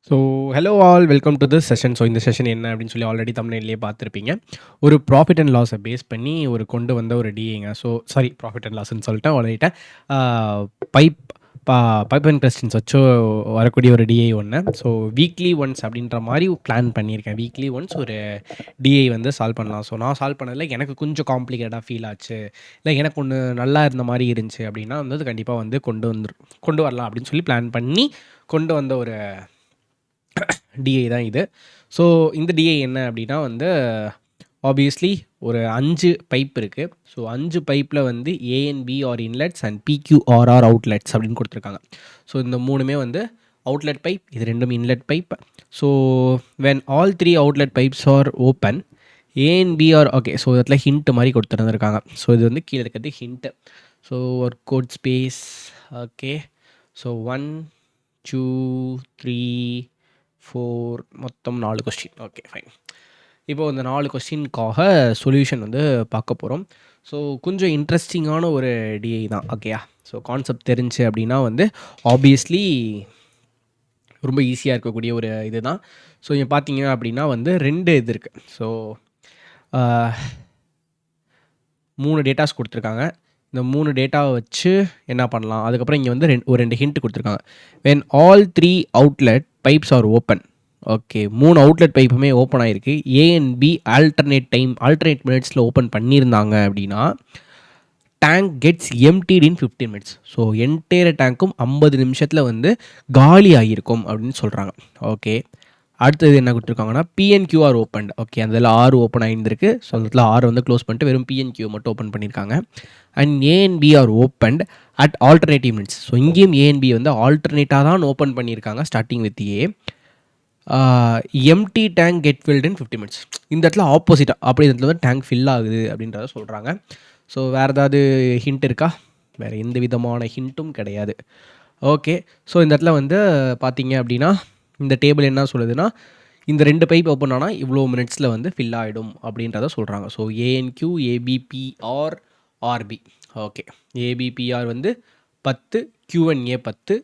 So hello all welcome to this session. So இந்த session என்ன அப்படின்னு சொல்லி ஆல்ரெடி தமிழ்லேயே பார்த்துருப்பீங்க. ஒரு ப்ராஃபிட் அண்ட் லாஸை பேஸ் பண்ணி கொண்டு வந்த ஒரு டிஏங்க. ஸோ சாரி, ப்ராஃபிட் அண்ட் லாஸ்ன்னு சொல்லிட்டேன் ஆல்ரெடிட்டேன். பைப் பைப் அண்ட் கொஸ்டின்ஸ் வச்சு வரக்கூடிய ஒரு டிஐ ஒன்று. ஸோ வீக்லி ஒன்ஸ் அப்படின்ற மாதிரி பிளான் பண்ணியிருக்கேன். வீக்லி ஒன்ஸ் ஒரு டிஐ சால்வ் பண்ணலாம். ஸோ நான் சால்வ் பண்ணதில் எனக்கு கொஞ்சம் காம்ப்ளிகேட்டாக ஃபீல் ஆச்சு, இல்லை எனக்கு ஒன்று நல்லா இருந்த மாதிரி இருந்துச்சு அப்படின்னா அது கண்டிப்பாக கொண்டு வரலாம் அப்படின்னு சொல்லி பிளான் பண்ணி கொண்டு வந்த ஒரு டிஐ தான் இது. ஸோ இந்த டிஐ என்ன அப்படின்னா ஆப்வியஸ்லி ஒரு 5 பைப் இருக்குது. ஸோ 5 பைப்பில் A and B are inlets and P Q R are outlets அப்படின்னு கொடுத்துருக்காங்க. ஸோ இந்த மூணுமே அவுட்லெட் பைப், இது ரெண்டும் inlet pipe. So when all 3 outlet pipes are open, A and B are okay. So இதில் ஹிண்ட் மாதிரி கொடுத்துருந்துருக்காங்க. ஸோ இது கீழே இருக்கிறது ஹிண்ட்டு. ஸோ ஒரு கோட் ஸ்பேஸ் ஓகே. ஸோ 1 2 3 4 மொத்தம் 4 கொஸ்டின். Okay fine. இப்போது இந்த 4 கொஸ்டினுக்காக சொல்யூஷன் பார்க்க போகிறோம். ஸோ கொஞ்சம் இன்ட்ரெஸ்டிங்கான ஒரு டிஐ தான். ஓகேயா? ஸோ கான்செப்ட் தெரிஞ்சு அப்படின்னா ஆப்வியஸ்லி ரொம்ப ஈஸியாக இருக்கக்கூடிய ஒரு இது தான். ஸோ இங்கே பார்த்தீங்க அப்படின்னா 2 இது இருக்குது. ஸோ 3 டேட்டாஸ் கொடுத்துருக்காங்க. இந்த 3 டேட்டாவை வச்சு என்ன பண்ணலாம், அதுக்கப்புறம் இங்கே ஒரு 2 ஹிண்ட் கொடுத்துருக்காங்க. When all 3 outlet pipes are open. Okay, 3 outlet பைப்புமே ஓப்பன் ஆகிருக்கு. ஏஎன்பி ஆல்டர்னேட் மினிட்ஸில் ஓப்பன் பண்ணியிருந்தாங்க அப்படின்னா tank gets emptied in 15 minutes. So entire டேங்க்கும் 50 நிமிஷத்தில் காலி ஆகியிருக்கும் அப்படின்னு சொல்கிறாங்க. ஓகே, அடுத்தது என்ன கொடுத்துருக்காங்கன்னா பிஎன்கியூஆர் ஓப்பன். ஓகே, அதில் 6 ஓப்பன் ஆகியிருந்திருக்கு. ஸோ அதில் 6 க்ளோஸ் பண்ணிட்டு வெறும் பிஎன்கியூ மட்டும் ஓப்பன் பண்ணியிருக்காங்க. And A and B are opened at alternative minutes. So இங்கேயும் ஏஎன்பி ஆல்டர்னேட்டாக தான் ஓப்பன் பண்ணியிருக்காங்க starting with A. Empty tank get filled in 50 minutes. இந்த இடத்துல ஆப்போசிட்டாக அப்படி இந்த இடத்துல டேங்க் ஃபில் ஆகுது அப்படின்றத சொல்கிறாங்க. ஸோ வேறு ஏதாவது ஹிண்ட் இருக்கா? வேறு எந்த விதமான ஹிண்ட்டும் கிடையாது. ஓகே, ஸோ இந்த இடத்துல பார்த்தீங்க அப்படின்னா இந்த டேபிள் என்ன சொல்லுதுன்னா இந்த 2 பைப் ஓப்பன் ஆனால் இவ்வளோ மினிட்ஸில் ஃபில் ஆகிடும் அப்படின்றத சொல்கிறாங்க. So A and Q A B P R R P. Okay, A B P R 10, Q N A 10,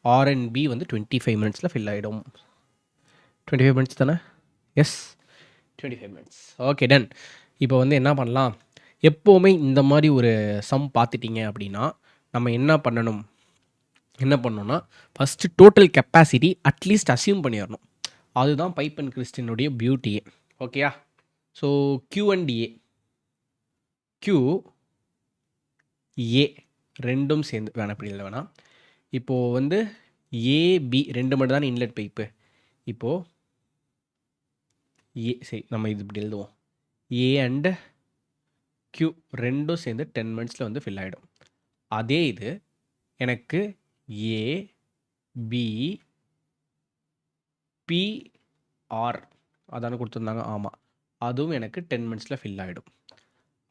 R N P 25 மினிட்ஸில் ஃபில் ஆகிடும். 25 மினிட்ஸ் தானே? Yes, 25 minutes. Okay done. இப்போ என்ன பண்ணலாம், எப்போவுமே இந்த மாதிரி ஒரு சம் பார்த்துட்டிங்க அப்படின்னா நம்ம என்ன பண்ணணும்னா first total capacity at least assume பண்ணிடணும். அதுதான் பைப் அண்ட் கிறிஸ்டினுடைய பியூட்டியே. ஓகேயா? ஸோ கியூஎன்டிஏ கியூஏ ரெண்டும் சேர்ந்து வேணாம், அப்படி இல்லை வேணாம். இப்போது ஏபி 2 மட்டும் தானே இன்லெட் பைப்பு. இப்போது ஏ சரி, நம்ம இது இப்படி எழுதுவோம். ஏ அண்ட் கியூ ரெண்டும் சேர்ந்து 10 மினிட்ஸில் ஃபில் ஆகிடும். அதே இது எனக்கு ஏ பி பிஆர் அதானே கொடுத்துருந்தாங்க. ஆமாம், அதுவும் எனக்கு 10 மினிட்ஸில் ஃபில் ஆகிடும்.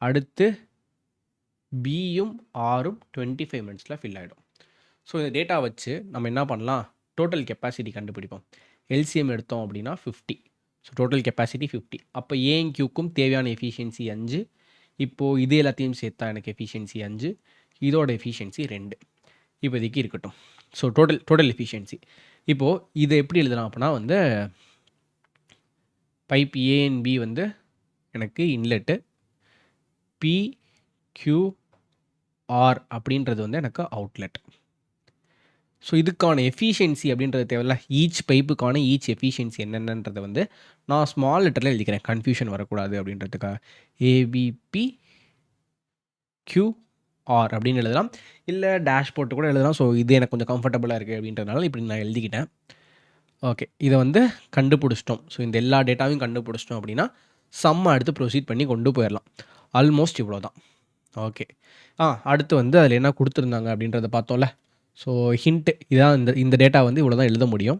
அடுத்து பியும் ஆரும் 25 மினிட்ஸில் ஃபில் ஆகிடும். ஸோ இந்த டேட்டா வச்சு நம்ம என்ன பண்ணலாம், டோட்டல் கெப்பாசிட்டி கண்டுபிடிப்போம். எல்சிஎம் எடுத்தோம் அப்படின்னா 50. So total capacity 50. அப்போ ஏஎன்கியூக்கும் தேவையான எஃபிஷியன்சி 5. இப்போது இது எல்லாத்தையும் சேர்த்தா எனக்கு எஃபிஷியன்சி 5, இதோட எஃபிஷியன்சி 2 இப்போதைக்கு இருக்கட்டும். ஸோ டோட்டல் எஃபிஷியன்சி இப்போது இதை எப்படி எழுதலாம் அப்படின்னா பைப் ஏஎன்பி எனக்கு இன்லெட்டு, பிக்யூஆர் அப்படின்றது எனக்கு அவுட்லெட். ஸோ இதுக்கான எஃபிஷியன்சி அப்படின்றது தேவையில்ல. ஈச் பைப்புக்கான எஃபிஷியன்சி என்னென்னன்றதை நான் ஸ்மால் லெட்டரில் எழுதிக்கிறேன், கன்ஃபியூஷன் வரக்கூடாது அப்படின்றதுக்காக. ஏபிபி கியூஆர் அப்படின்னு எழுதலாம், இல்லை டேஷ் போட்டு கூட எழுதலாம். ஸோ இது எனக்கு கொஞ்சம் கம்ஃபர்டபுளாக இருக்குது அப்படின்றதுனால இப்படி நான் எழுதிக்கிட்டேன். ஓகே, இதை கண்டுபிடிச்சிட்டோம். ஸோ இந்த எல்லா டேட்டாவையும் கண்டுபிடிச்சிட்டோம் அப்படின்னா சம்மை அடுத்து ப்ரொசீட் பண்ணி கொண்டு போயிடலாம். ஆல்மோஸ்ட் இவ்வளோ தான். ஓகே, அடுத்து அதில் என்ன கொடுத்துருந்தாங்க அப்படின்றத பார்த்தோம்ல. ஸோ ஹிண்ட்டு இதான், இந்த டேட்டா இவ்வளோ தான் எழுத முடியும்.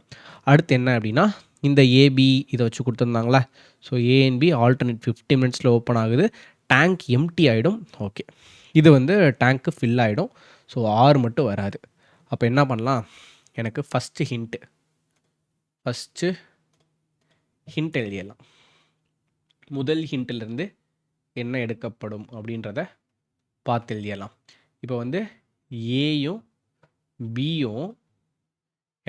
அடுத்து என்ன அப்படின்னா இந்த ஏபி இதை வச்சு கொடுத்துருந்தாங்களே. ஸோ ஏஎன்பி ஆல்டர்னேட் 50 மினிட்ஸில் ஓப்பன் ஆகுது, டேங்க் எம்டி ஆகிடும். ஓகே, இது டேங்க்கு ஃபில் ஆகிடும். ஸோ 6 மட்டும் வராது. அப்போ என்ன பண்ணலாம், எனக்கு ஃபஸ்ட்டு ஹிண்ட் எழுதிடலாம். முதல் ஹிண்ட்டிலிருந்து என்ன எடுக்கப்படும் அப்படின்றத பார்த்து எழுதிடலாம். இப்போ ஏயும் பியும்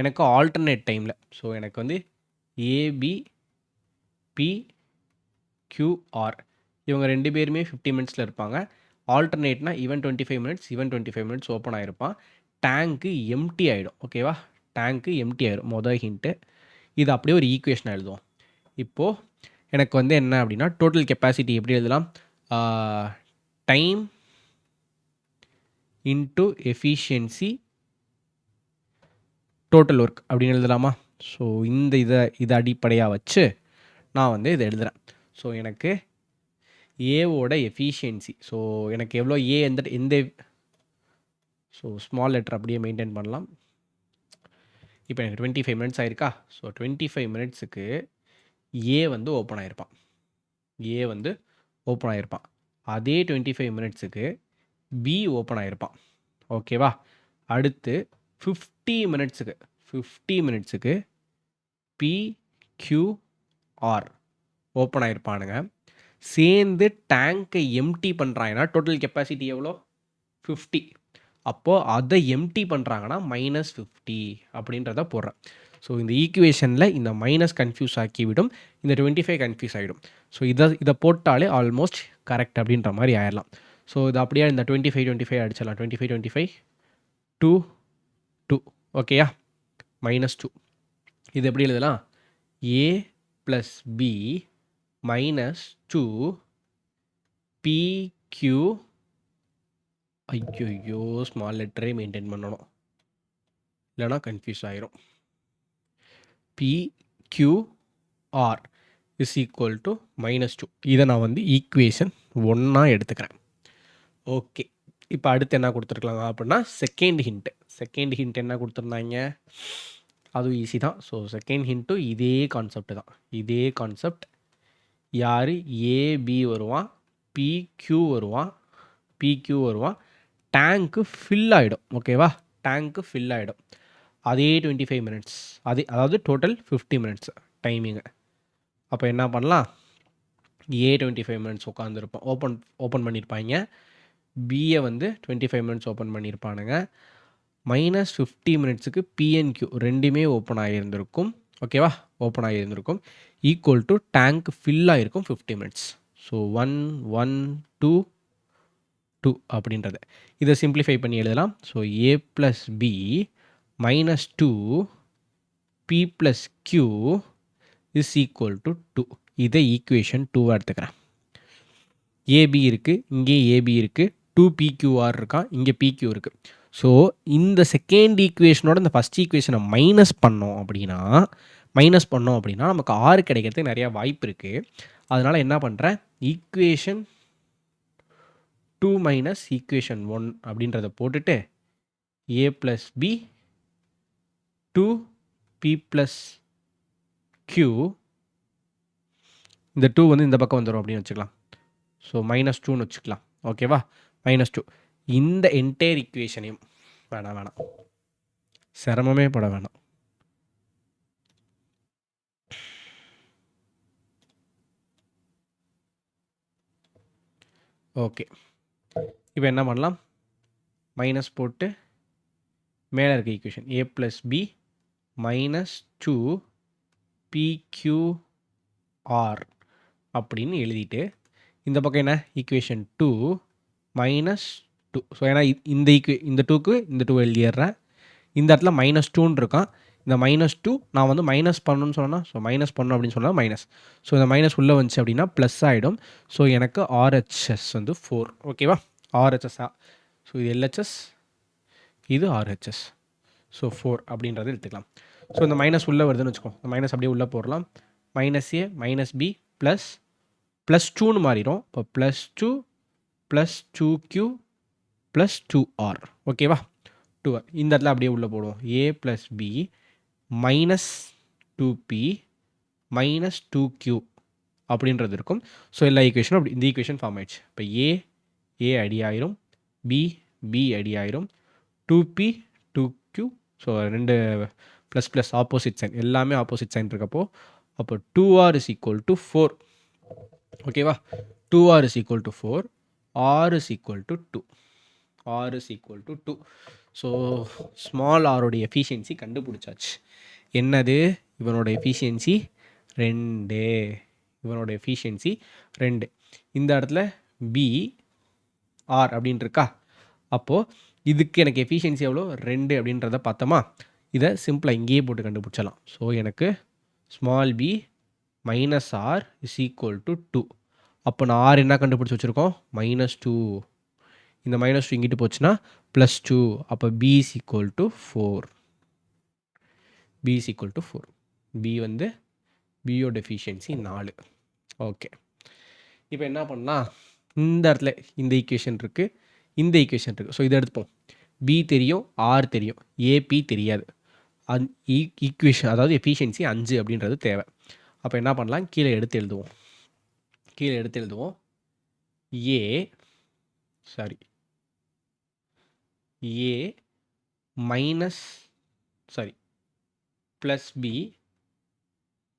எனக்கு ஆல்டர்னேட் டைமில். ஸோ எனக்கு வந்து ஏபி, பி, கியூஆர் இவங்க 2 பேருமே 50 மினிட்ஸில் இருப்பாங்க. ஆல்டர்னேட்னா இவன் 25 மினிட்ஸ், இவன் 25 மினிட்ஸ் ஓப்பன் ஆகிருப்பான். டேங்க்கு எம்டி ஆகிடும். ஓகேவா? டேங்க்கு எம்டி ஆகிடும். மொதல் ஹிண்ட்டு. இது அப்படியே ஒரு ஈக்குவேஷன் எழுதுவோம். இப்போது எனக்கு வந்து என்ன அப்படின்னா டோட்டல் கெப்பாசிட்டி எப்படி எழுதலாம்? Time into efficiency total work அப்படின்னு எழுதலாமா? ஸோ இந்த இதை அடிப்படையாக வச்சு நான் வந்து இதை எழுதுகிறேன். ஸோ எனக்கு ஏவோட எஃபிஷியன்சி, ஸோ எனக்கு எவ்வளோ ஏ எந்த ஸோ ஸ்மால் லெட்டர் அப்படியே மெயின்டைன் பண்ணலாம். இப்போ எனக்கு 25 மினிட்ஸ் ஆயிருக்கா? ஸோ 25 மினிட்ஸுக்கு ஏ வந்து ஓப்பன் ஆகிருப்பான். ஏ வந்து ஓப்பன் ஆகிருப்பான். அதே 25 மினிட்ஸுக்கு பி ஓப்பன் ஆகிருப்பான். ஓகேவா? அடுத்து 50 மினிட்ஸுக்கு பி, கியூஆர் ஓப்பன் ஆகிருப்பானுங்க. சேர்ந்து டேங்கை எம்டி பண்ணுறாங்கன்னா டோட்டல் கெப்பாசிட்டி எவ்வளோ? 50. அப்போது அதை எம்டி பண்ணுறாங்கன்னா -50 அப்படின்றத போடுறேன். ஸோ இந்த ஈக்குவேஷனில் இந்த மைனஸ் கன்ஃபியூஸ் ஆக்கிவிடும், இந்த 25 கன்ஃபியூஸ் ஆகிடும். ஸோ இதை போட்டாலே ஆல்மோஸ்ட் கரெக்ட் அப்படின்ற மாதிரி ஆயிடலாம். ஸோ இது அப்படியே இந்த 25 அடிச்சிடலாம். 25 2 2 ஓகேயா? -2. இது எப்படி எழுதலாம்? ஏ ப்ளஸ் பி -2 PQ. ஐயோ, ஸ்மால் லெட்டரே மெயின்டைன் பண்ணணும், இல்லைனா கன்ஃபியூஸ் ஆயிரும். PQR is equal to -2. இதை நான் வந்து ஈக்குவேஷன் 1 எடுத்துக்கிறேன். ஓகே, இப்போ அடுத்து என்ன கொடுத்துருக்கலாங்க அப்படின்னா செகண்ட் ஹிண்ட் என்ன கொடுத்துருந்தாங்க? அதுவும் ஈஸி தான். ஸோ செகண்ட் ஹிண்ட்டும் இதே கான்செப்ட். யார்? ஏபி வருவான், பிக்யூ வருவான். டேங்க்கு ஃபில் ஆகிடும். ஓகேவா? டேங்க்கு ஃபில் ஆகிடும். அதே 25 மினிட்ஸ், அதாவது டோட்டல் 50 மினிட்ஸ் டைமிங்கு. அப்போ என்ன பண்ணலாம்? ஏ 25 மினிட்ஸ் உட்காந்துருப்போம், ஓப்பன் பண்ணியிருப்பாங்க. பியை வந்து 25 மினிட்ஸ் ஓப்பன் பண்ணியிருப்பானுங்க. -50 மினிட்ஸுக்கு பிஎன்கியூ ரெண்டுமே ஓப்பன் ஆகியிருந்திருக்கும். ஓகேவா? ஓப்பன் ஆகியிருந்திருக்கும். ஈக்குவல் டு டேங்க் ஃபில் ஆகிருக்கும் 50 மினிட்ஸ். ஸோ 1 1 2 2 அப்படின்றது இதை சிம்பிளிஃபை பண்ணி எழுதலாம். So A plus B -2 B plus Q is equal to 2. இதை ஈக்குவேஷன் 2 எடுத்துக்கிறேன். ஏபி இருக்குது, இங்கே ஏபி இருக்குது, 2PQR இருக்கான், இங்கே PQ இருக்குது. ஸோ இந்த செகண்ட் ஈக்குவேஷனோட இந்த ஃபஸ்ட் ஈக்குவேஷனை மைனஸ் பண்ணோம் அப்படின்னா நமக்கு 6 கிடைக்கிறதுக்கு நிறையா வாய்ப்பு இருக்குது. அதனால் என்ன பண்ணுறேன்? ஈக்குவேஷன் 2 மைனஸ் ஈக்குவேஷன் 1 அப்படின்றத போட்டுட்டு A plus B 2P plus Q, இந்த 2 வந்து இந்த பக்கம் வந்துடும் அப்படின்னு வச்சுக்கலாம். ஸோ -2ன்னு வச்சுக்கலாம். ஓகேவா? -2. இந்த என்டையர் ஈக்குவேஷனையும் வேணாம், சிரமமே பட வேணாம். ஓகே, இப்போ என்ன பண்ணலாம்? மைனஸ் போட்டு மேலே இருக்க ஈக்குவேஷன் ஏ ப்ளஸ் பி -2 PQR அப்படின்னு எழுதிட்டு இந்த பக்கம் என்ன? ஈக்குவேஷன் 2 -2. ஸோ ஏன்னா இந்த 2க்கு இந்த 2 எழுதிடுறேன். இந்த இடத்துல -2ன்னு இருக்கான். இந்த -2 நான் வந்து மைனஸ் பண்ணணும்னு சொன்னேன்னா, ஸோ மைனஸ் பண்ணணும் அப்படின்னு சொன்னால் மைனஸ். ஸோ இந்த மைனஸ் உள்ளே வந்துச்சு அப்படின்னா ப்ளஸ் ஆகிடும். ஸோ எனக்கு RHS வந்து 4. ஓகேவா? RHS. ஸோ இது LHS, இது RHS. ஸோ 4 அப்படின்றத எடுத்துக்கலாம். ஸோ இந்த மைனஸ் உள்ளே வருதுன்னு வச்சுக்கோ, இந்த மைனஸ் அப்படியே உள்ளே போடலாம். -A -B +2ன்னு மாறிடும். இப்போ +2 +2Q +2R. ஓகேவா? 2R இந்த இடத்துல அப்படியே உள்ளே போடுவோம். A + B -2P -2Q அப்படின்றது இருக்கும். ஸோ எல்லா ஈக்குவேஷனும் அப்படி இந்த ஈக்குவேஷன் ஃபார்ம் ஆயிடுச்சு. இப்போ A அடி ஆயிரும், B அடி ஆயிரும், 2P 2Q. So 2 ++ opposite sign, எல்லாமே ஆப்போசிட் சைன் இருக்கப்போ அப்போ 2R = 4. ஓகேவா? 2R = 4, R = 2. So small ஆரோடைய efficiency கண்டுபிடிச்சாச்சு. என்னது? இவனோட எஃபிஷியன்சி 2. இவனோட எஃபிஷியன்சி 2. இந்த இடத்துல பி ஆர் அப்படின்னு இருக்கா. அப்போது இதுக்கு எனக்கு எஃபிஷியன்சி எவ்வளோ? 2 அப்படின்றத பார்த்தோமா. இதை சிம்பிளாக இங்கேயே போட்டு கண்டுபிடிச்சலாம். ஸோ எனக்கு small P minus R is equal to 2. அப்போ நான் ஆர் என்ன கண்டுபிடிச்சி வச்சுருக்கோம்? -2. இந்த -2 இங்கிட்டு போச்சுன்னா +2. அப்போ P is equal to 4. P is equal to 4. P வந்து பியோட எஃபிஷியன்சி 4. ஓகே, இப்போ என்ன பண்ணலாம்? இந்த இடத்துல இந்த ஈக்குவேஷன் இருக்குது, இந்த ஈக்குவேஷன் இருக்குது. ஸோ இதை எடுத்துப்போம். பி தெரியும், ஆர் தெரியும், ஏபி தெரியாது. ஈக்குவேஷன் அதாவது எஃபிஷியன்சி 5 அப்படின்றது தேவை. அப்போ என்ன பண்ணலாம்? கீழே எடுத்து எழுதுவோம். A minus plus B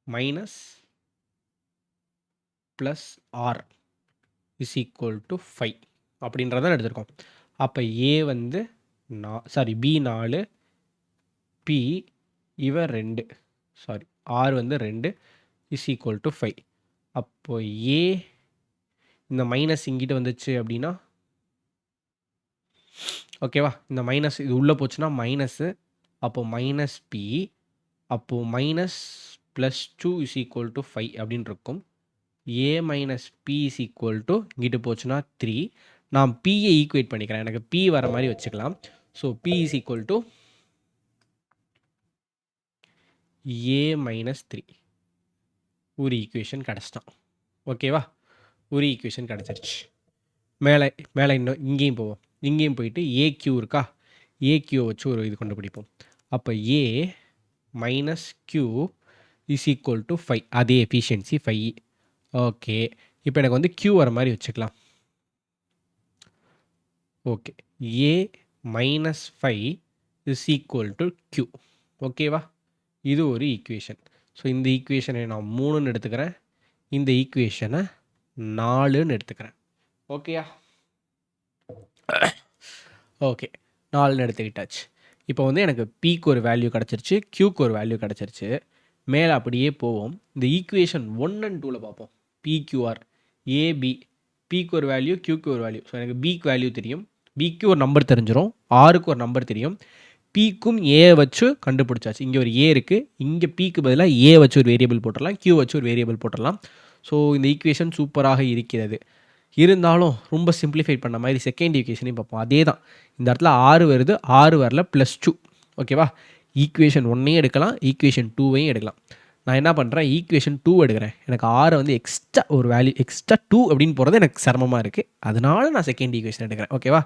minus plus R is equal to 5 அப்படின்றதான் எடுத்திருக்கோம். அப்போ ஏ வந்து பி 4, பி இவன் 2, ஆர் வந்து 2 இஸ் ஈக்குவல் டு 5. அப்போ ஏ இந்த மைனஸ் இங்கிட்ட வந்துச்சு அப்படின்னா ஓகேவா, இந்த மைனஸ் இது உள்ளே போச்சுன்னா மைனஸு, அப்போது மைனஸ் பி, அப்போது மைனஸ் +2 இஸ் ஈக்குவல் டு 5 அப்படின்னு இருக்கும். A minus B is equal to இங்கிட்டு போச்சுன்னா 3. நான் பியை ஈக்குவேட் பண்ணிக்கிறேன், எனக்கு பி வர மாதிரி வச்சுக்கலாம். So P is equal to A minus 3. ஒரு ஈக்குவேஷன் கிடச்சிட்டான். ஓகேவா, ஒரு ஈக்குவேஷன் கிடச்சிருச்சு. மேலே இன்னும் இங்கேயும் போவோம். இங்கேயும் போயிட்டு ஏக்யூ இருக்கா, ஏக்யூவை வச்சு ஒரு இது கண்டுபிடிப்போம். அப்போ A minus Q is equal to 5. அதே எஃபிஷியன்சி 5. ஓகே, இப்போ எனக்கு வந்து கியூ வர மாதிரி வச்சுக்கலாம். Okay, A minus 5 is equal to Q. ஓகேவா, இது ஒரு ஈக்குவேஷன். ஸோ இந்த ஈக்குவேஷனை நான் 3ன்னு எடுத்துக்கிறேன், இந்த ஈக்குவேஷனை 4ன்னு எடுத்துக்கிறேன். ஓகேயா, ஓகே 4ன்னு எடுத்துக்கிட்டாச்சு. இப்போ வந்து எனக்கு பிக்கு ஒரு வேல்யூ கிடச்சிருச்சு, கியூக்கு ஒரு வேல்யூ கிடச்சிருச்சு. மேலே அப்படியே போவோம். இந்த ஈக்குவேஷன் 1 and 2ல் பார்ப்போம். பிக்யூஆர் ஏபி, பிக்கு ஒரு வேல்யூ, கியூக்கு ஒரு வேல்யூ. ஸோ எனக்கு பிக்கு வேல்யூ தெரியும், பிக்கு ஒரு நம்பர் தெரிஞ்சிடும், ஆருக்கு ஒரு நம்பர் தெரியும். பிக்கும் ஏ வச்சு கண்டுபிடிச்சாச்சு. இங்கே ஒரு ஏ இருக்குது, இங்கே பிக்கு பதிலாக ஏ வச்சு ஒரு வேரியபிள் போட்டுடலாம், கியூ வச்சு ஒரு வேரியபிள் போட்டுடலாம். ஸோ இந்த ஈக்குவேஷன் சூப்பராக இருக்கிறது. இருந்தாலும் ரொம்ப சிம்பிளிஃபை பண்ண மாதிரி செகண்ட் ஈக்குவேஷனையும் பார்ப்போம். அதே தான், இந்த இடத்துல 6 வருது, 6 வரல, +2. ஓகேவா, ஈக்குவேஷன் 1ஐயும் எடுக்கலாம், ஈக்குவேஷன் 2ஐயும் எடுக்கலாம். நான் என்ன பண்ணுறேன், ஈக்குவேஷன் 2 எடுக்கிறேன். எனக்கு 6 வந்து எக்ஸ்ட்ரா ஒரு வேல்யூ, எக்ஸ்ட்ரா 2 அப்படின்னு போகிறது எனக்கு சிரமமாக இருக்குது, அதனால நான் செகண்ட் ஈக்குவேஷன் எடுக்கிறேன். ஓகேவா,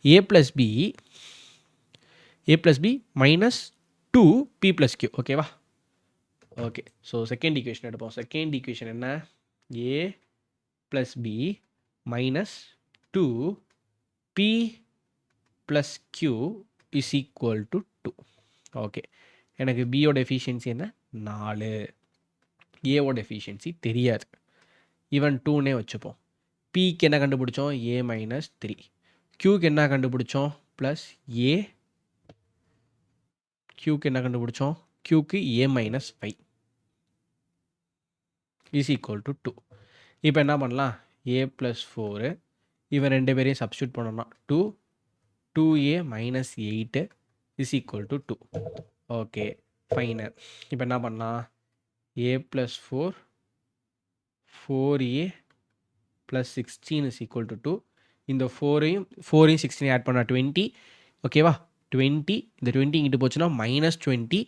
A plus B minus 2 B plus Q. ஓகேவா, ஓகே. ஸோ செகண்ட் ஈக்குவேஷன் எடுப்போம். செகண்ட் ஈக்குவேஷன் என்ன? A plus B minus 2 B plus Q is equal to 2. Okay, எனக்கு பியோட எஃபிஷியன்சி என்ன? 4. ஏவோட எஃபிஷியன்சி தெரியாது, ஈவன் 2னே வச்சுப்போம். பிக்கு என்ன கண்டுபிடிச்சோம்? ஏ மைனஸ் 3. கியூக்கு என்ன கண்டுபிடிச்சோம்? Plus A. கியூக்கு என்ன கண்டுபிடிச்சோம்? கியூக்கு ஏ மைனஸ் 5 இஸ் ஈக்குவல் டு 2. இப்போ என்ன பண்ணலாம்? ஏ ப்ளஸ் 4, இவன் 2 பேரையும் சப்ஸ்டியூட் பண்ணோம்னா 2a minus 8 is equal to 2. Okay final. இப்போ என்ன பண்ணலாம்? ஏ ப்ளஸ் 4, 4a ப்ளஸ் 16 இஸ் ஈக்குவல் டு 2. இந்த 4ஐயும் 16 ஆட் பண்ணால் 20. ஓகேவா, 20, இந்த 20 இங்கிட்டு போச்சுன்னா -20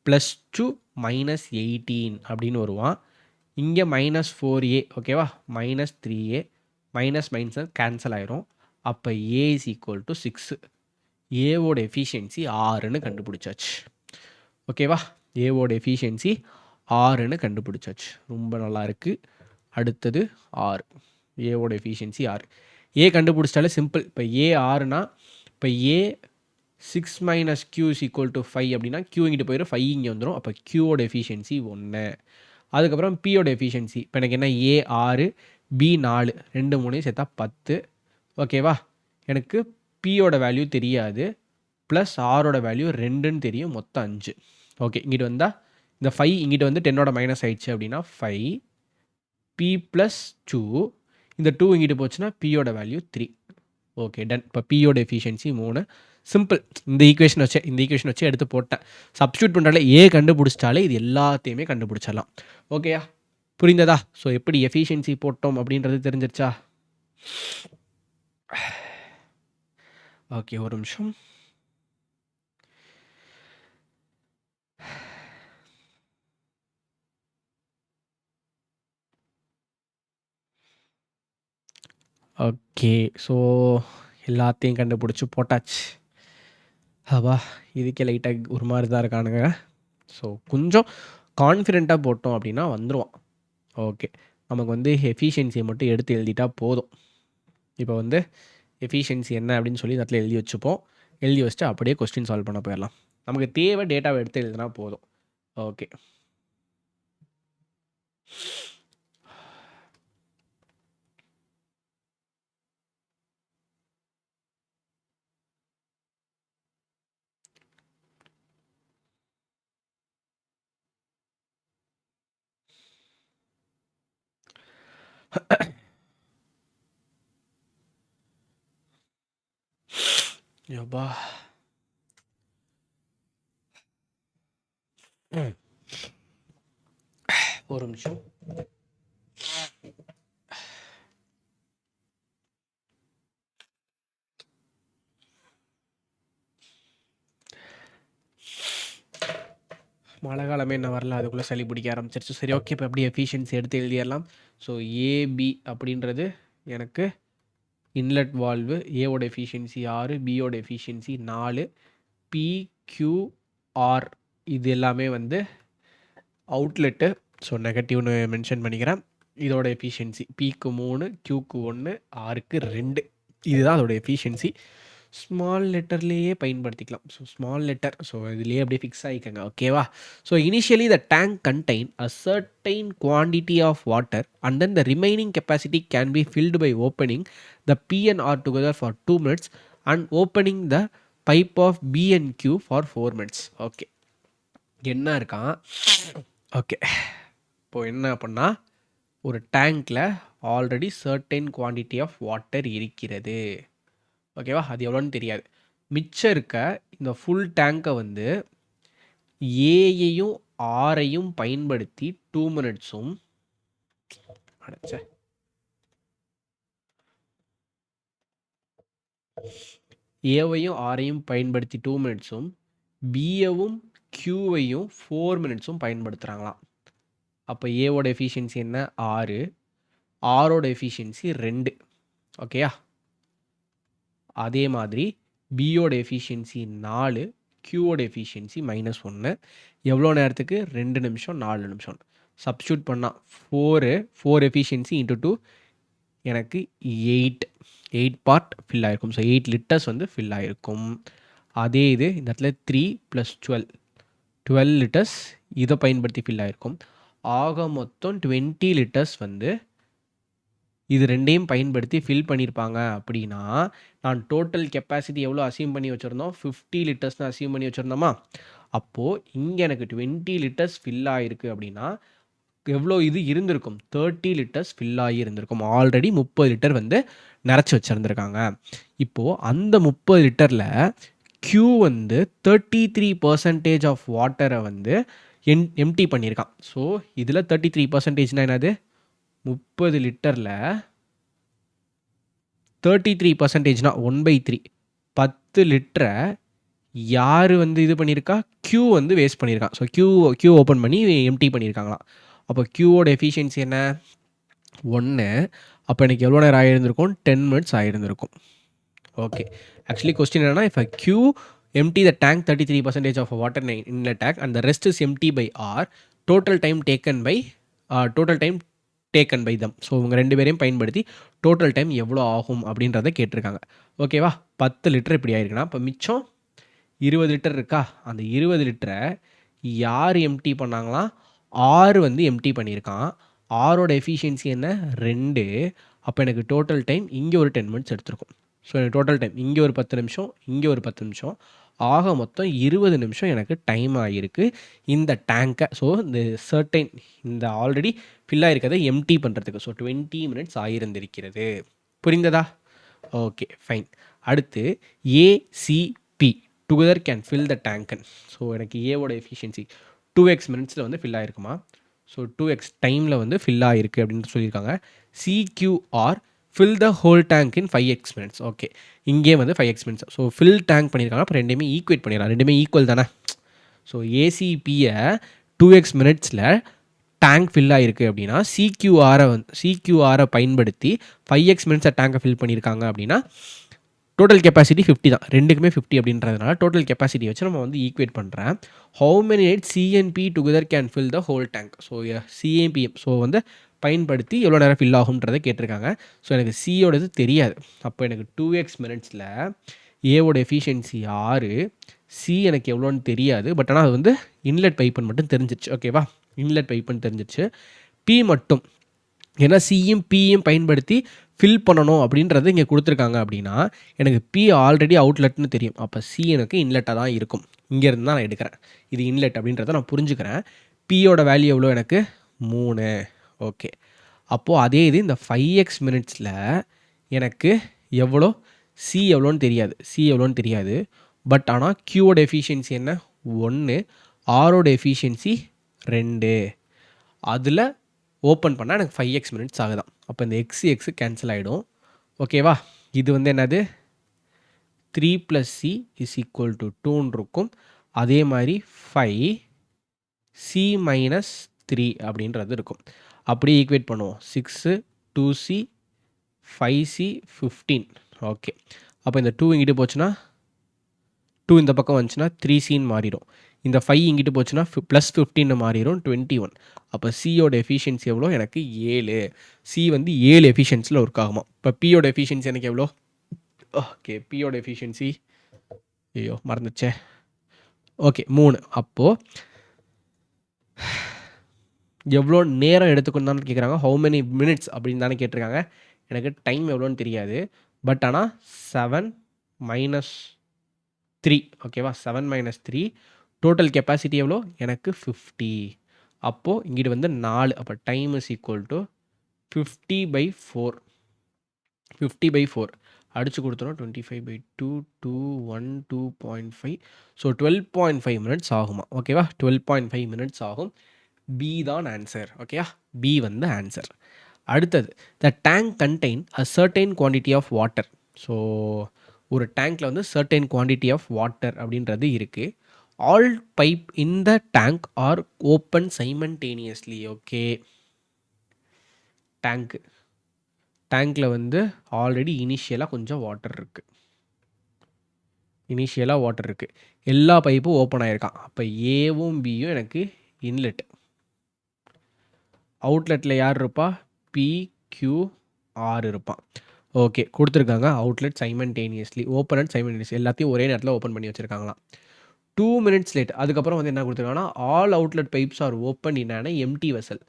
ப்ளஸ் 2 -18 அப்படின்னு வருவான். இங்கே -4a. ஓகேவா, -3a மைனஸ் கேன்சல் ஆயிரும். அப்போ ஏ இஸ் ஈக்குவல் டு 6. ஏவோட எஃபிஷியன்சி 6ன்னு கண்டுபிடிச்சாச்சு. ஓகேவா, ஏவோட எஃபிஷியன்சி 6ன்னு கண்டுபிடிச்சாச்சு. ரொம்ப நல்லா இருக்குது. அடுத்தது 6, ஏவோட எஃபிஷியன்சி 6. ஏ கண்டுபிடிச்சிட்டாலே சிம்பிள். இப்போ ஏ 6னா, இப்போ A 6 minus Q is equal to 5 அப்படின்னா கியூ இங்கிட்டு போயிடும், 5 இங்கே வந்துடும். அப்போ கியூவோட எஃபிஷியன்சி 1. அதுக்கப்புறம் பியோட எஃபிஷியன்சி இப்போ எனக்கு என்ன? ஏ 6, பி 4, 2 3 சேர்த்தா 10. ஓகேவா, எனக்கு பியோட வேல்யூ தெரியாது, ப்ளஸ் ஆரோட வேல்யூ 2ன்னு தெரியும், மொத்தம் 5. ஓகே, இங்கிட்டு வந்தால் இந்த 5 இங்கிட்டு வந்து 10ஓட மைனஸ் ஆயிடுச்சு அப்படின்னா 5 p ப்ளஸ் 2, இந்த 2 இங்கிட்டு போச்சுன்னா பியோட வேல்யூ 3. Okay, done. இப்போ பியோட எஃபிஷியன்சி 3. சிம்பிள். இந்த ஈக்குவேஷன் வச்சு எடுத்து போட்டேன். சப்ஸ்டியூட் பண்ணுறால ஏ கண்டுபிடிச்சிட்டாலே இது எல்லாத்தையுமே கண்டுபிடிச்சிடலாம். ஓகேயா, புரிந்ததா? ஸோ எப்படி எஃபிஷியன்சி போட்டோம் அப்படின்றது தெரிஞ்சிருச்சா? ஓகே, ஒரு நிமிஷம். ஓகே, ஸோ எல்லாத்தையும் கண்டுபிடிச்சி போட்டாச்சு. அப்பா, இதுக்கே லைட்டாக ஒரு மாதிரி தான் இருக்கானுங்க. ஸோ கொஞ்சம் கான்ஃபிடெண்ட்டாக போட்டோம் அப்படின்னா வந்துடுவான். ஓகே, நமக்கு வந்து எஃபிஷியன்சியை மட்டும் எடுத்து எழுதிட்டா போதும். இப்போ வந்து எஃபிஷியன்சி என்ன அப்படின்னு சொல்லி இந்த இடத்துல எழுதி வச்சுப்போம். எழுதி வச்சுட்டு அப்படியே கொஸ்டின் சால்வ் பண்ண போயிடலாம். நமக்கு தேவை டேட்டாவை எடுத்து எழுதினா போதும். ஓகே, யோபா, ஒரு நிமிஷம். மழை காலமே என்ன வரல, அதுக்குள்ளே சளி பிடிக்க ஆரம்பிச்சிருச்சு. சரி, ஓகே, இப்போ எப்படி எஃபிஷியன்சி எடுத்து எழுதிடலாம். ஸோ ஏபி அப்படின்றது எனக்கு இன்லெட் வால்வு, ஏவோட எஃபிஷியன்சி 6, பியோட எஃபிஷியன்சி 4, பிக்யூஆர் இது எல்லாமே வந்து அவுட்லெட்டு. ஸோ நெகட்டிவ்னு மென்ஷன் பண்ணிக்கிறேன். இதோட எஃபிஷியன்சி பிக்கு 3, கியூக்கு 1, ஆருக்கு 2. இதுதான் அதோட எஃபிஷியன்சி. ஸ்மால் லெட்டர்லேயே பயன்படுத்திக்கலாம். ஸோ ஸ்மால் லெட்டர், ஸோ இதுலேயே அப்படியே ஃபிக்ஸ் ஆகிக்கங்க. ஓகேவா? So initially the tank contain a certain quantity of water and then the remaining capacity can be filled by opening the P and R together for 2 minutes and opening the pipe of P and Q for 4 minutes. Okay, என்ன இருக்கான்? Okay, இப்போது என்ன அப்படின்னா, ஒரு டேங்க்கில் already certain quantity of water இருக்கிறது. ஓகேவா? அது எவ்வளோன்னு தெரியாது. மிச்சம் இருக்க இந்த ஃபுல் டேங்கை வந்து ஏயையும் ஆரையும் பயன்படுத்தி 2 minutesம் ஏவையும் ஆரையும் பயன்படுத்தி 2 minutesம் பியவும் கியூவையும் 4 minutesம் பயன்படுத்துகிறாங்களாம். அப்போ ஏவோட எஃபிஷியன்சி என்ன? 6, ஆரோட எஃபிஷியன்சி 2. ஓகேயா? அதே மாதிரி பியோட எஃபிஷியன்சி 4, கியூவோட எஃபிஷியன்சி -1. எவ்வளோ நேரத்துக்கு? 2 நிமிஷம் 4 நிமிஷம். சப்ஸ்டியூட் பண்ணால் 4 எஃபிஷியன்சி இன்ட்டு 2 எனக்கு 8 பார்ட் ஃபில் ஆகிருக்கும். ஸோ 8 லிட்டர்ஸ் வந்து ஃபில் ஆகிருக்கும். அதே இது இந்த இடத்துல 3 + 12 லிட்டர்ஸ் இதை பயன்படுத்தி ஃபில் ஆகிருக்கும். ஆக மொத்தம் 20 லிட்டர்ஸ் வந்து இது ரெண்டையும் பயன்படுத்தி ஃபில் பண்ணியிருப்பாங்க. அப்படின்னா நான் டோட்டல் கெப்பாசிட்டி எவ்வளோ அசியூம் பண்ணி வச்சுருந்தோம்? 50 லிட்டர்ஸ்னு அசியூம் பண்ணி வச்சுருந்தோமா? அப்போது இங்கே எனக்கு 20 லிட்டர்ஸ் ஃபில் ஆகிருக்கு அப்படின்னா எவ்வளோ இது இருந்திருக்கும்? 30 லிட்டர்ஸ் ஃபில் ஆகி இருந்திருக்கும். ஆல்ரெடி 30 லிட்டர் வந்து நிறச்சி வச்சுருந்துருக்காங்க. இப்போது அந்த 30 லிட்டரில் கியூ வந்து 33% ஆஃப் வாட்டரை வந்து எம்டி பண்ணியிருக்கான். ஸோ இதில் 33% என்னது? 30 லிட்டரில் 33%னா 1/3, 10 லிட்டரை யார் வந்து இது பண்ணியிருக்கா? கியூ வந்து வேஸ்ட் பண்ணியிருக்கான். ஸோ கியூ ஓப்பன் பண்ணி எம்டி பண்ணியிருக்காங்களாம். அப்போ கியூவோட எஃபிஷியன்சி என்ன? 1. அப்போ எனக்கு எவ்வளோ நேரம் ஆகியிருந்திருக்கும்? 10 minutes ஆகியிருந்திருக்கும். ஓகே, ஆக்சுவலி கொஸ்டின் என்னன்னா, if a Q empty the tank 33% of water in the tank and the rest is empty by R, total time taken by them. So இவங்க 2 பேரையும் பயன்படுத்தி டோட்டல் டைம் எவ்வளோ ஆகும் அப்படின்றத கேட்டிருக்காங்க. ஓகேவா? 10 லிட்டர் இப்படி ஆயிருக்குன்னா இப்போ மிச்சம் 20 லிட்டர் இருக்கா? அந்த 20 லிட்டரை யார் எம்டி பண்ணாங்களாம்? ஆறு வந்து எம்டி பண்ணியிருக்கான். ஆரோட எஃபிஷியன்சி என்ன? 2. அப்போ எனக்கு டோட்டல் டைம் இங்கே ஒரு 10 minutes எடுத்திருக்கும். ஸோ எனக்கு டோட்டல் டைம் இங்கே ஒரு 10 நிமிஷம், இங்கே ஒரு 10 நிமிஷம், ஆக மொத்தம் 20 நிமிஷம் எனக்கு டைம் ஆகிருக்கு இந்த டேங்கை. ஸோ இந்த சர்டைன் இந்த ஆல்ரெடி ஃபில் ஆகிருக்கிறத எம்டி பண்ணுறதுக்கு. ஸோ 20 மினிட்ஸ் ஆகியிருந்திருக்கிறது. புரிந்ததா? Okay fine. அடுத்து A C P together can fill the tank. So எனக்கு ஏவோட எஃபிஷியன்சி 2x மினிட்ஸில் வந்து ஃபில் ஆகிருக்குமா. ஸோ 2x டைமில் வந்து ஃபில் ஆகிருக்கு அப்படின்னு சொல்லியிருக்காங்க. C Q R fill the whole tank in 5x minutes. Okay, இங்கே வந்து 5x minutes. So fill tank பண்ணியிருக்காங்க. அப்போ ரெண்டுமே ஈக்குவேட் பண்ணிடலாம், ரெண்டுமே ஈக்குவல் தானே. ஸோ ஏசிபியை 2x மினிட்ஸில் டேங்க் ஃபில் ஆகிருக்கு அப்படின்னா சிக்யூஆரை பயன்படுத்தி 5x மினிட்ஸை டேங்கை ஃபில் பண்ணியிருக்காங்க அப்படின்னா டோட்டல் கெப்பாசிட்டி 50 தான், ரெண்டுக்குமே 50 அப்படின்றதுனால டோட்டல் கெப்பாசிட்டி வச்சு நம்ம வந்து ஈக்குவேட் பண்ணுறேன். How many eight C and B together can fill the whole tank. So சிஎம்பிஎம் ஸோ வந்து பயன்படுத்தி எவ்வளோ நேரம் ஃபில் ஆகுன்றதை கேட்டிருக்காங்க. ஸோ எனக்கு சியோடது தெரியாது. அப்போ எனக்கு 2x மினிட்ஸில் ஏவோட எஃபிஷியன்சி 6, சி எனக்கு எவ்வளோன்னு தெரியாது. பட் ஆனால் அது வந்து இன்லெட் பைப்புன்னு மட்டும் தெரிஞ்சிச்சு. ஓகேவா, இன்லெட் பைப்புன்னு தெரிஞ்சிச்சு. பி மட்டும், ஏன்னா சியும் பியும் பயன்படுத்தி ஃபில் பண்ணணும் அப்படின்றது இங்கே கொடுத்துருக்காங்க அப்படின்னா எனக்கு பி ஆல்ரெடி அவுட்லெட்னு தெரியும். அப்போ சி எனக்கு இன்லெட்டாக தான் இருக்கும். இங்கேருந்து தான் நான் எடுக்கிறேன், இது இன்லெட் அப்படின்றத நான் புரிஞ்சுக்கிறேன். பியோட வேல்யூ எவ்வளோ எனக்கு 3. ஓகே, அப்போது அதே இது இந்த 5x மினிட்ஸில் எனக்கு எவ்வளோ சி எவ்வளோன்னு தெரியாது. பட் ஆனால் கியூவோட எஃபிஷியன்சி என்ன 1, ஆரோட எஃபிஷியன்சி 2. அதில் ஓப்பன் பண்ணால் எனக்கு 5x மினிட்ஸ் ஆகுதான். அப்போ இந்த எக்ஸு கேன்சல் ஆகிடும். ஓகேவா, இது வந்து என்னது 3 + c = 2ன்னு இருக்கும். அதே மாதிரி 5c - 3 அப்படின்றது இருக்கும். அப்படியே ஈக்குவேட் பண்ணுவோம். 6 2c 5c 15. ஓகே, அப்போ இந்த 2 இங்கிட்டு போச்சுன்னா 2 இந்த பக்கம் வந்துச்சுன்னா 3cன்னு மாறிடும். இந்த 5 இங்கிட்டு போச்சுன்னா +15 மாறிடும் 21. அப்போ சியோட எஃபிஷியன்சி எவ்வளோ எனக்கு 7. சி வந்து 7 எஃபிஷியன்சியில் ஒர்க் ஆகுமா. இப்போ பியோட எஃபிஷியன்சி எனக்கு எவ்வளோ? ஓகே, பியோட எஃபிஷியன்சி மறந்துச்சே. ஓகே 3. அப்போது எவ்வளோ நேரம் எடுத்துக்கணும் தானே கேட்குறாங்க. ஹவு மெனி மினிட்ஸ் அப்படின்னு தானே கேட்டிருக்காங்க. எனக்கு டைம் எவ்வளோன்னு தெரியாது. பட் ஆனால் 7 - 3. ஓகேவா, 7 - 3 டோட்டல் கெப்பாசிட்டி எவ்வளோ எனக்கு 50. அப்போது இங்கிட்டு வந்து 4. அப்போ டைம் = 50/4. 50/4 அடிச்சு கொடுத்துரும். 25/2 2 1 2.5. ஸோ 12.5 மினிட்ஸ் ஆகுமா. ஓகேவா, 12.5 மினிட்ஸ் ஆகும். பி தான் ஆன்சர். ஓகேவா, பி வந்து ஆன்சர். அடுத்தது, the tank contain a certain quantity of water. So ஒரு டேங்க்கில் வந்து சர்டைன் குவான்டிட்டி ஆஃப் வாட்டர் அப்படின்றது இருக்குது. All pipe in the tank are open simultaneously. Okay, டேங்க்கில் வந்து ஆல்ரெடி இனிஷியலாக கொஞ்சம் வாட்டர் இருக்குது. எல்லா பைப்பும் ஓப்பன் ஆகிருக்கான். அப்போ ஏவும் பியும் எனக்கு இன்லெட். அவுட்லெட்டில் யார் இருப்பா? PQR இருப்பான். ஓகே, கொடுத்துருக்காங்க outlet simultaneously, open and simultaneous எல்லாத்தையும் ஒரே நேரத்தில் ஓப்பன் பண்ணி வச்சுருக்காங்களாம். 2 மினிட்ஸ் லேட். அதுக்கப்புறம் வந்து என்ன கொடுத்துருக்காங்கன்னா all outlet pipes are open in ஆன எம்டி வெசல்.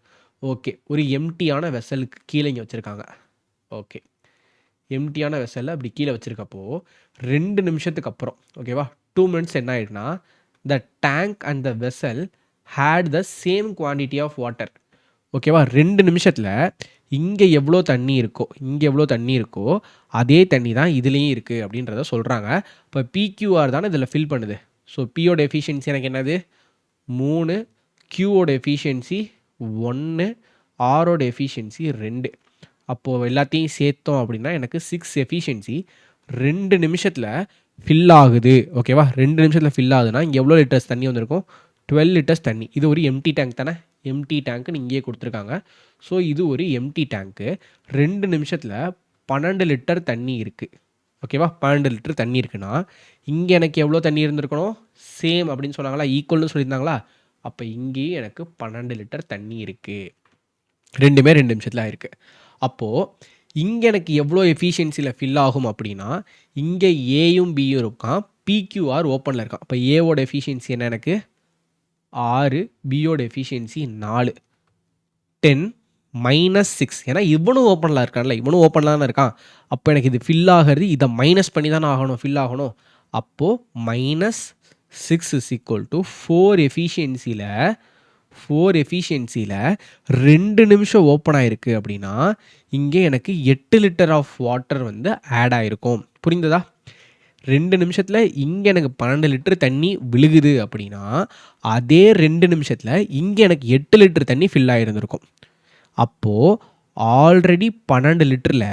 ஓகே, ஒரு எம்டியான வெசலுக்கு கீழே இங்கே வச்சுருக்காங்க. ஓகே, எம்டியான வெசலில் அப்படி கீழே வச்சுருக்கப்போ 2 நிமிஷத்துக்கு அப்புறம் ஓகேவா 2 மினிட்ஸ் என்ன ஆகிடுனா the tank and the vessel had the same quantity of water. ஓகேவா, 2 நிமிஷத்தில் இங்கே எவ்வளோ தண்ணி இருக்கோ அதே தண்ணி தான் இதுலேயும் இருக்குது அப்படின்றத சொல்கிறாங்க. இப்போ PQR தானே இதில் ஃபில் பண்ணுது. ஸோ பியோட எஃபிஷியன்சி எனக்கு என்னது 3, கியூவோட எஃபிஷியன்சி 1, ஆரோட எஃபிஷியன்சி 2. அப்போது எல்லாத்தையும் சேர்த்தோம் அப்படின்னா எனக்கு 6 எஃபிஷியன்சி 2 நிமிஷத்தில் ஃபில் ஆகுது. ஓகேவா, 2 நிமிஷத்தில் ஃபில் ஆகுதுன்னா இங்கே எவ்வளோ லிட்டர்ஸ் தண்ணி வந்திருக்கும்? 12 லிட்டர்ஸ் தண்ணி. இது ஒரு எம்டி டேங்க் தானே, எம்டி டேங்க்குன்னு இங்கேயே கொடுத்துருக்காங்க. ஸோ இது ஒரு எம்டி டேங்க்கு. 2 நிமிஷத்தில் 12 லிட்டர் தண்ணி இருக்குது. ஓகேவா, 12 லிட்டர் தண்ணி இருக்குன்னா இங்கே எனக்கு எவ்வளோ தண்ணி இருந்திருக்கணும்? சேம் அப்படின்னு சொன்னாங்களா, ஈக்குவல்னு சொல்லியிருந்தாங்களா. அப்போ இங்கேயும் எனக்கு 12 லிட்டர் தண்ணி இருக்குது. ரெண்டுமே 2 நிமிஷத்தில் ஆயிருக்கு. அப்போது இங்கே எனக்கு எவ்வளோ எஃபிஷியன்சியில் ஃபில் ஆகும் அப்படின்னா இங்கே ஏயும் பியும் இருக்கான், PQR ஓப்பனில் இருக்கான். அப்போ ஏவோட எஃபிஷியன்சி என்ன எனக்கு 6, பியோட எஃபிஷியன்சி 4, 10 - 6. ஏன்னா இவனும் ஓப்பனில் இருக்கான்ல, இவனும் ஓப்பனில் தானே இருக்கான். அப்போ எனக்கு இது ஃபில் ஆகிறது இதை மைனஸ் பண்ணி தானே ஆகணும், ஃபில் ஆகணும். அப்போது -6 இஸ் ஈக்குவல் டு 4 எஃபிஷியன்சியில் 2 நிமிஷம் ஓப்பன் ஆகிருக்கு அப்படின்னா இங்கே எனக்கு 8 லிட்டர் ஆஃப் வாட்டர் வந்து ஆட் ஆகிருக்கும். புரிந்ததா? 2 நிமிஷத்தில் இங்கே எனக்கு 12 லிட்டர் தண்ணி விழுகுது அப்படின்னா அதே 2 நிமிஷத்தில் இங்கே எனக்கு 8 லிட்டர் தண்ணி ஃபில் ஆகிருந்திருக்கும். அப்போது ஆல்ரெடி 12 லிட்டரில்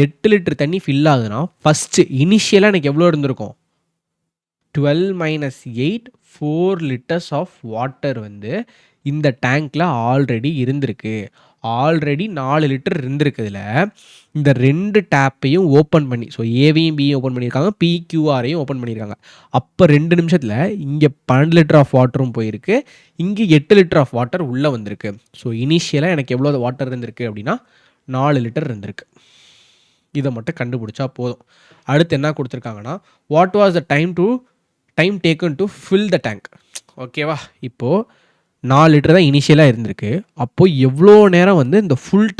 8 லிட்டர் தண்ணி ஃபில் ஆகுதுன்னா ஃபஸ்ட்டு இனிஷியலாக எனக்கு எவ்வளோ இருந்திருக்கும்? 12 - 8 4 லிட்டர்ஸ் ஆஃப் வாட்டர் வந்து இந்த டேங்க்கில் ஆல்ரெடி இருந்திருக்கு. ஆல்ரெடி 4 லிட்டர் இருந்திருக்குதுல இந்த 2 டேப்பையும் ஓப்பன் பண்ணி, ஸோ ஏவையும் பியும் ஓப்பன் பண்ணியிருக்காங்க, பிக்யூஆரையும் ஓப்பன் பண்ணியிருக்காங்க. அப்போ 2 நிமிஷத்தில் இங்கே 12 லிட்டர் ஆஃப் வாட்டரும் போயிருக்கு, இங்கே 8 லிட்டர் ஆஃப் வாட்டர் உள்ளே வந்திருக்கு. ஸோ இனிஷியலாக எனக்கு எவ்வளோ வாட்டர் இருந்திருக்கு அப்படின்னா 4 லிட்டர் இருந்திருக்கு. இதை மட்டும் கண்டுபிடிச்சா போதும். அடுத்து என்ன கொடுத்துருக்காங்கன்னா, what was the time taken to fill the tank. ஓகேவா? இப்போது 4 லிட்டர் தான் இனிஷியலாக இருந்திருக்கு. அப்போது எவ்வளோ நேரம் வந்து இந்த ஃபுல்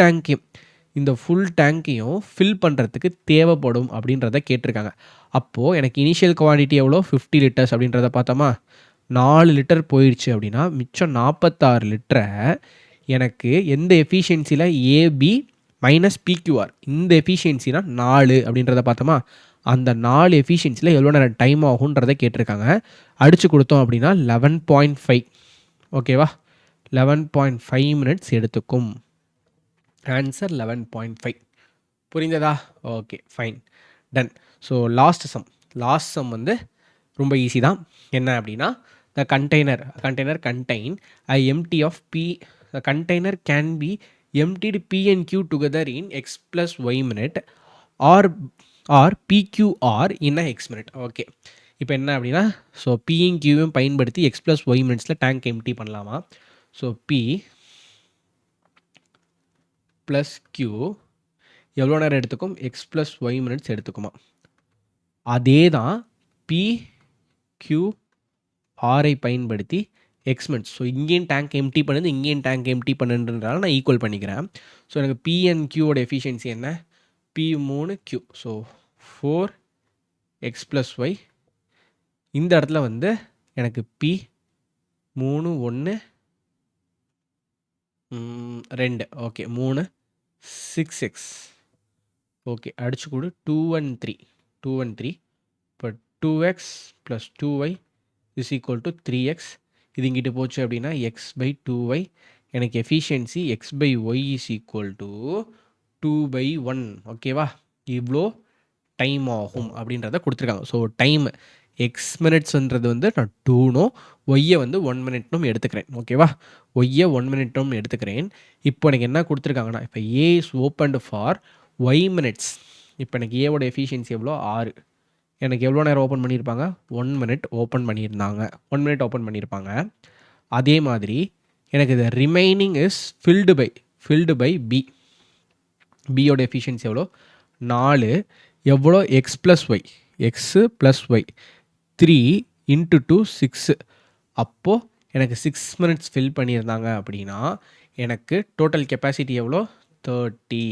டேங்க்கையும் ஃபில் பண்ணுறதுக்கு தேவைப்படும் அப்படின்றத கேட்டிருக்காங்க. அப்போது எனக்கு இனிஷியல் குவான்டிட்டி எவ்வளோ? 50 லிட்டர்ஸ் அப்படின்றத பார்த்தோமா? 4 லிட்டர் போயிடுச்சு அப்படின்னா மிச்சம் 46 லிட்டரை எனக்கு எந்த எஃபிஷியன்சியில் ஏபி மைனஸ் பிக்யூஆர், இந்த எஃபிஷியன்சினா 4 அப்படின்றத பார்த்தோமா? அந்த 4 எஃபிஷியன்சியில் எவ்வளோ நேரம் டைம் ஆகுன்றதை கேட்டிருக்காங்க. அடித்து கொடுத்தோம் அப்படின்னா 11.5. ஓகேவா? 11.5 மினிட்ஸ் எடுத்துக்கும். ஆன்சர் 11.5. புரிந்ததா? Okay, fine, done. So last sum வந்து ரொம்ப ஈஸி தான். என்ன அப்படின்னா, the container contain a empty of p. The container can be emptied p and q together in x plus y minute or pqr in a x minute. Okay, இப்போ என்ன அப்படின்னா, so பியும் கியூவும் பயன்படுத்தி X plus Y minutes tank empty பண்ணலாமா? So P plus Q எவ்வளோ நேரம் எடுத்துக்கும்? எக்ஸ் ப்ளஸ் ஒய் மினிட்ஸ் எடுத்துக்குமா? அதே தான் பி கியூ ஆரை பயன்படுத்தி எக்ஸ் மினிட்ஸ். ஸோ இங்கேயும் டேங்க் எம்டி பண்ணுது, இங்கேயும் டேங்க் எம்டி பண்ணுன்றதுனால நான் ஈக்குவல் பண்ணிக்கிறேன். ஸோ எனக்கு பி அண்ட் கியூவோட எஃபிஷியன்சி என்ன? P 3 Q. So 4 X plus Y. இந்த இடத்துல வந்து எனக்கு பி 3 1 2, ஓகே 3 6x. ஓகே, அடிச்சு கொடு. 2 and 3. இப்போ 2x plus 2y is equal to 3x. இது இங்கிட்டு போச்சு அப்படின்னா எக்ஸ் பை 2y. எனக்கு efficiency X by Y is equal to 2/1. ஓகேவா? இவ்வளோ டைம் ஆகும் அப்படின்றத கொடுத்துருக்காங்க. ஸோ டைம் எக்ஸ் மினிட்ஸ்ன்றது வந்து நான் 2னும் ஒய்யை வந்து 1 மினிட்னும் எடுத்துக்கிறேன். ஓகேவா? ஒய்யை 1 மினிட்னும் எடுத்துக்கிறேன். இப்போ எனக்கு என்ன கொடுத்துருக்காங்கன்னா, இப்போ A is opened for Y minutes. இப்போ எனக்கு ஏவோட எஃபிஷியன்சி எவ்வளோ? 6. எனக்கு எவ்வளோ நேரம் ஓப்பன் பண்ணியிருப்பாங்க? 1 மினிட் ஓப்பன் பண்ணியிருப்பாங்க. அதே மாதிரி எனக்கு இது remaining is filled by P. பியோட எஃபிஷியன்சி எவ்வளோ? 4. எவ்வளோ? X plus Y. X plus Y 3 × 2 6. அப்போது எனக்கு 6 மினிட்ஸ் ஃபில் பண்ணியிருந்தாங்க அப்படின்னா எனக்கு டோட்டல் கெப்பாசிட்டி எவ்வளோ? 30.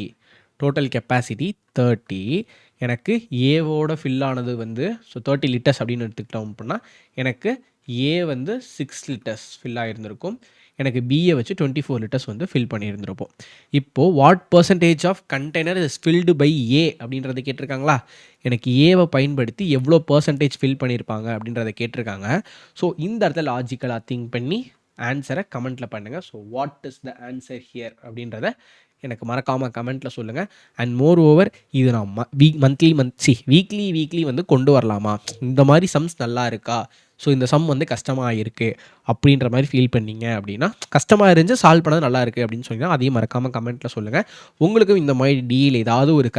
Total capacity 30. எனக்கு ஏவோட ஃபில் ஆனது வந்து, ஸோ 30 லிட்டர்ஸ் அப்படின்னு எடுத்துக்கிட்டோம் அப்படின்னா எனக்கு ஏ வந்து 6 லிட்டர்ஸ் ஃபில் ஆகிருந்திருக்கும். எனக்கு பிஏ வச்சு 24 லிட்டர்ஸ் வந்து ஃபில் பண்ணியிருந்திருப்போம். இப்போது what percentage of container is filled by A அப்படின்றத கேட்டிருக்காங்களா? எனக்கு ஏவை பயன்படுத்தி எவ்வளோ பர்சன்டேஜ் ஃபில் பண்ணியிருப்பாங்க அப்படின்றத கேட்டிருக்காங்க. ஸோ இந்த இடத்துல லாஜிக்கலாக திங்க் பண்ணி ஆன்சரை கமெண்ட்டில் பண்ணுங்கள். So what is the answer here அப்படின்றத எனக்கு மறக்காமல் கமெண்ட்டில் சொல்லுங்கள். அண்ட் மோர் ஓவர் இது நான் வீக்லி வந்து கொண்டு வரலாமா? இந்த மாதிரி சம்ஸ் நல்லா இருக்கா? ஸோ இந்த சம் வந்து கஷ்டமாக இருக்குது அப்படின்ற மாதிரி ஃபீல் பண்ணிங்க அப்படின்னா, கஷ்டமாக இருந்துச்சு சால்வ் பண்ணது நல்லா இருக்குது அப்படின்னு சொன்னீங்கன்னா அதையும் மறக்காமல் கமெண்ட்டில் சொல்லுங்கள். உங்களுக்கும் இந்த மாதிரி டிஏயில் ஏதாவது ஒரு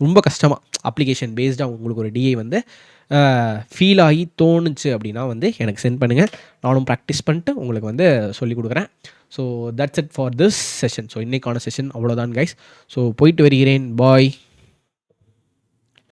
ரொம்ப கஷ்டமாக அப்ளிகேஷன் பேஸ்டாக உங்களுக்கு ஒரு டிஏ வந்து ஃபீல் ஆகி தோணுச்சு அப்படின்னா வந்து எனக்கு சென்ட் பண்ணுங்கள். நானும் ப்ராக்டிஸ் பண்ணிட்டு உங்களுக்கு வந்து சொல்லிக் கொடுக்குறேன். So that's it for this session. So இன்றைக்கான செஷன் அவ்வளோதான் கைஸ். ஸோ போயிட்டு வருகிறேன். பாய்.